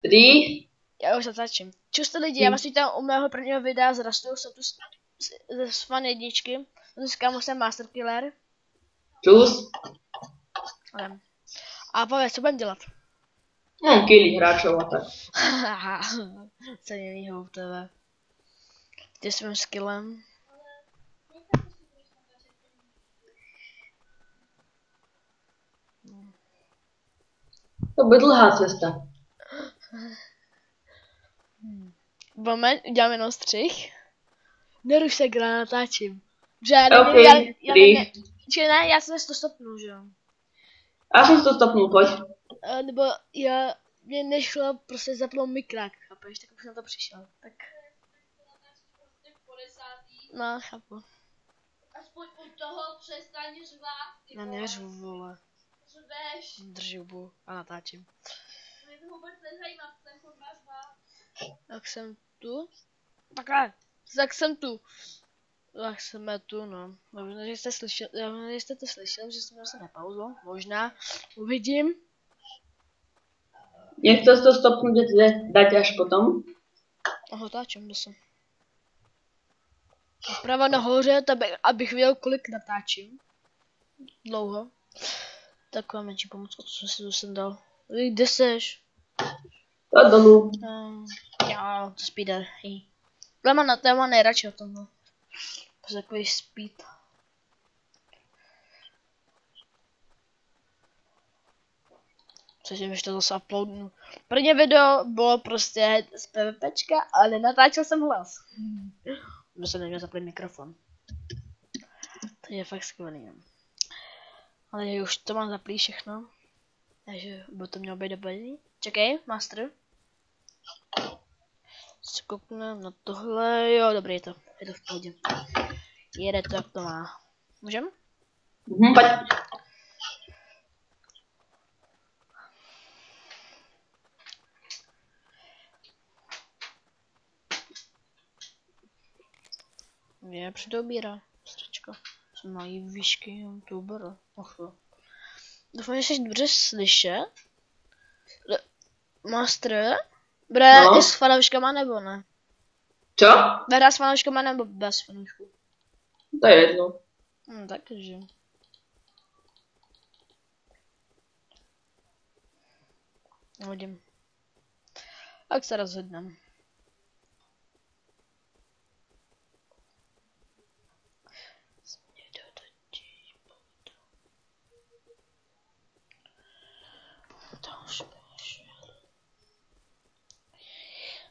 3. Já už zatáčím. Čuste lidi, já vás vítám u mého prvního videa z Rastu, jsem tu z fan jedničky. Dneska jsem Master Killer. Čus. A pověz, co budem dělat? No, killy hráčov a tak. Co je jinýho u tebe? Ty svým skillem. To bude dlhá cesta. Moment, uděláme jenom střih. Neruš se, když natáčím. Že já jsem to stopnul, že jo. Já jsem to stopnul, pojď. Nebo mě nešlo prostě zapnout mikrák, chápeš, tak už na to přišel, tak. No, chápu. Aspoň u toho přestaň řvát. No neřvu, vole. Řveš. Držu hubu a natáčím. Mě to vůbec nezajímá, co ten chodná řvát. Tak jsem tu. Takhle. Tak jsem tu. Tak jsme tu, no. Možná, že jste slyšeli, že jste to slyšeli, že jsem se nepauzlo. Možná. Uvidím. Nechceš to stopnout, dať až potom? Natáčím, jsem. Prava nahoře, abych věděl, kolik natáčím. Dlouho. Taková menší pomůcka, co si tu jsem dal. Kde seš? To dolů. Jo, to speeder. To má nejradši o tomhle. To je takový speed. Což jim ještě zase uploadnu. První video bylo prostě z PvPčka, ale nenatáčel jsem hlas. Protože jsem neměl zaplit mikrofon. To je fakt skvělý. Ale už to mám zaplý všechno. Takže by to mělo být dobrý. Čekej, master. Skoukneme na tohle, jo, dobrý je to v pohodě. Jede to, jak to má. Můžem? Pojď. Je předobírá, sračka. Jsem mají výšky, on to ubere. Doufám, že jsi dobře slyšet. Master? Bude no. I s fanouškama nebo ne? Co? Bude s fanouškama nebo bez fanoušků? To je jedno. Takže. Hodím. Tak se rozhodnem.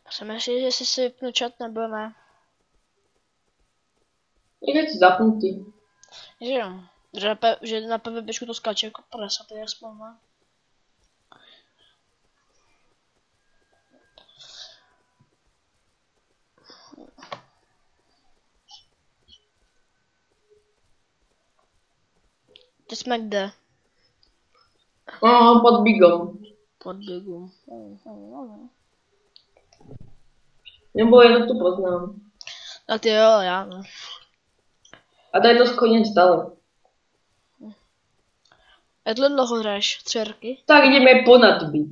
Přemýšlím, jestli si vypnu chat nebo ne. Je to zapnutý. Že jo. Že na PvPčku to skáče jako prasa, to je aspoň ne. Ty jsme kde? Pod Bigom. Pod Bigom. Nebo já to tu poznám. A ty jo, já ne. A tady to schodím stále. Jak to dlouho hraješ? 3 roky? Tak jdeme ponad Big.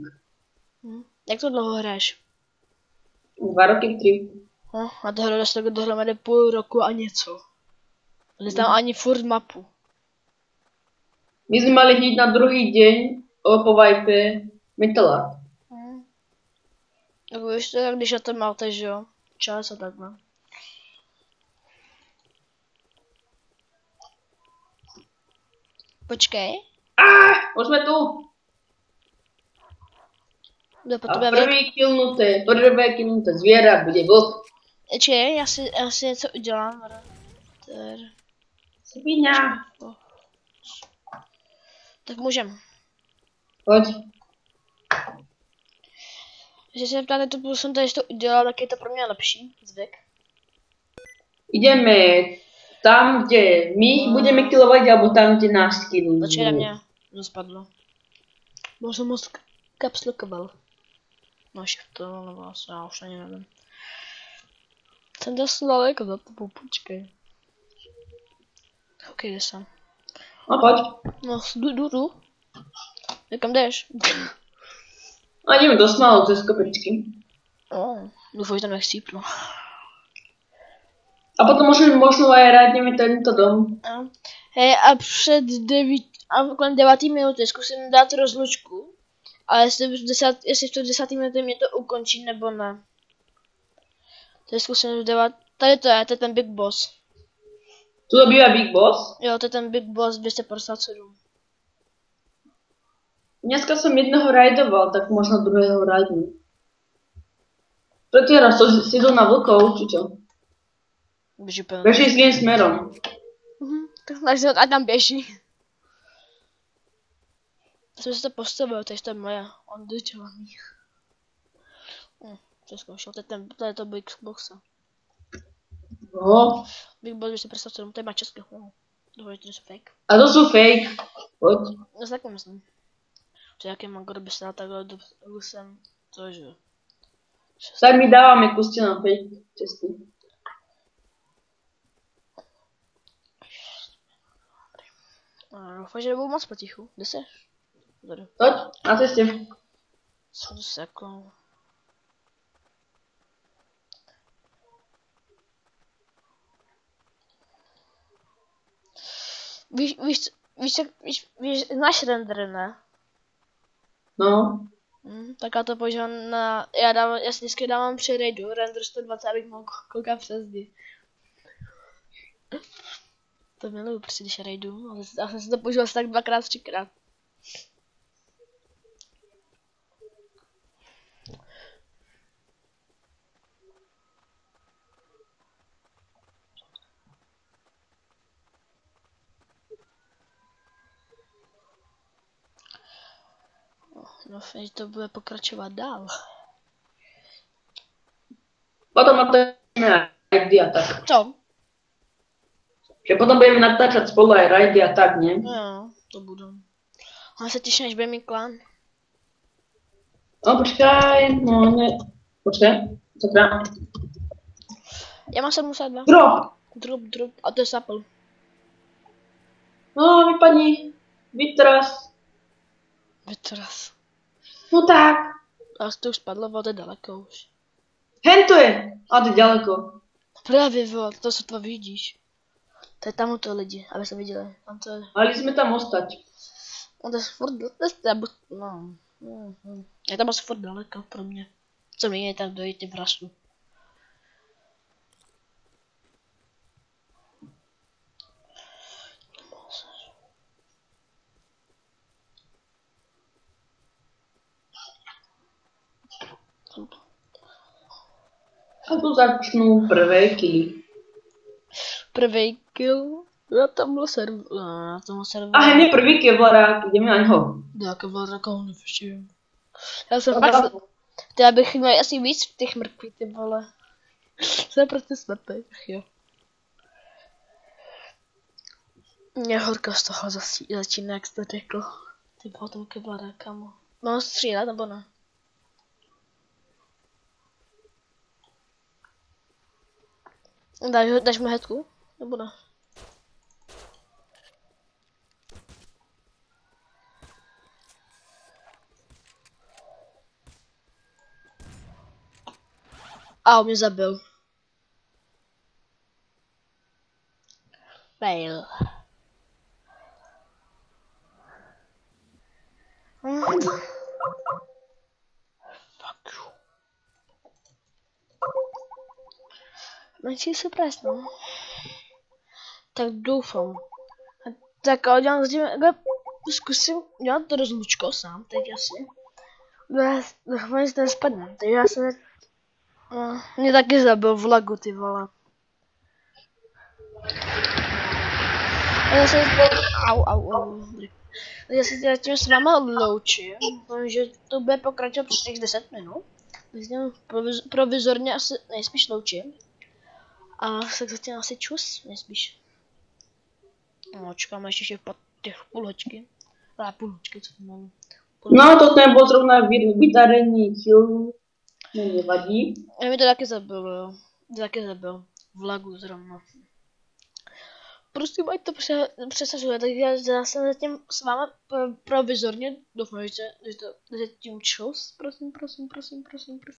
Jak to dlouho hraješ? 2 roky, 3. A to hraješ tak dohromady půl roku a něco. Neznám ani furt mapu. My jsme mali jít na druhý den po Vipe Metalart. Tak víš to, když na to máte, že jo? Čas a takhle. Počkej. Už jsme tu. A prvé killnuté zvěra bude vlk. Počkej, já si něco udělám. Svině. Tak můžem. Pojď. Když se ptáte, to jsem tady to udělal, tak je to pro mě lepší zvyk. Jdeme tam, kde my budeme killovat, alebo tam, kde nás killují. Počkej na mě, to spadlo. Bo jsem moc kapslokoval. No to nebo asi, já už ani nevím. Jsem dost daleko za to, počkej. Ok, jde sem. No pojď. No, jdu. Kam jdeš? A jdeme do smalu přes kopečky. Doufám, že tam nechcípnu. A potom možno aj rádneme tento dom. Hej, a kolem 9. minuty zkusím dát rozlučku. A jestli v tu 10. minutě mě to ukončí, nebo ne. Teď zkusím v 9. Tady to je ten Big Boss. Tu bývá Big Boss? Jo, to je ten Big Boss 257. Dneska som jedného rajdoval, tak možno druhého rajdnu. Preto raz to si idú na vlkov, či čo? Běží úplně. Běží s tým smerom. Takže ať tam běží. Jsem se to postavil, takže to je moje. On dodělaný. To zkoušel, to je to Big Box. No. Big Boss 257, to je má české. Dovolí, to jsou fake. A to sú fake. Poď. No tak myslím. Že jaký mango by se dal takhle do sem, cože. Tak my dávame kuste na fake cesty. Doufám, že nebudu moc potichu. Kde jsi? Tady. Poď, na ceste. Jsem se jako... Víš, znáš render, ne? No. Tak já to používám na, já si vždycky dávám při raidu render 120, abych mohl koukat přes zdi. To miluju prostě, když raidu, ale já jsem si to používal asi tak 2x, 3x. No, že to bude pokračovat dál. Potom natáčame rajdy a tak. Co? Že potom budeme natáčať spolu aj rajdy a tak, nie? Jo, to budu. Ale se těším, než bude mít klán. No počkaj, no ne. Počkaj, sakra. Já mám 702. Drop. A to je sapl. No, vypadni. Vytras. Vytras. No tak. A to už spadlo, ale to je daleko už. Hen to je. A to je ďaleko. Právě, to sotva vidíš. To je tam to lidi, aby se viděli. Tam to je... Ale jsme tam ostať. No to je furt, no. Je tam asi furt daleko pro mě. Co mi je tam dojít v rastu. A tu začnu prvé killy. Prvý kill? Já tam byl server. Na tom serveru. A hneď prvý kevlarák, ideme na něho. Já kevlarák ho nevším. Já jsem fakt... Já bych měl asi víc v těch mrkví, ty vole. Jsem prostě svatý, jo. Mě horko z toho začíná, jak jste řekl. Ty bylo toho kevlaráka, mo. Mám střílet, nebo ne? Dáš mi hetku? Nebo ne? A on mě zabil. Fail. Fuck you. Menší se pres, no. Tak doufám. Tak zkusím dělat to rozlučko sám, teď asi. Doufám, že to nespadne, takže já se... Mě taky zabil v lagu, ty vole. Já se Já se zatím s váma loučím, že to bude pokračovat přes těch 10 minut. Provizorně asi nejspíš loučím. A tak zatím asi čus, nejspíš. No, čekáme ještě těch půl hoďky. Půl hoďky, co to mám. No, to nebylo zrovna vydarení kill. Nevadí. Já mi to taky zabil, jo. Taky zabil. V lagu zrovna. prosím, ať to přesazuje, tak já zase zatím s váma provizorně doufám, že to zatím čus, prosím.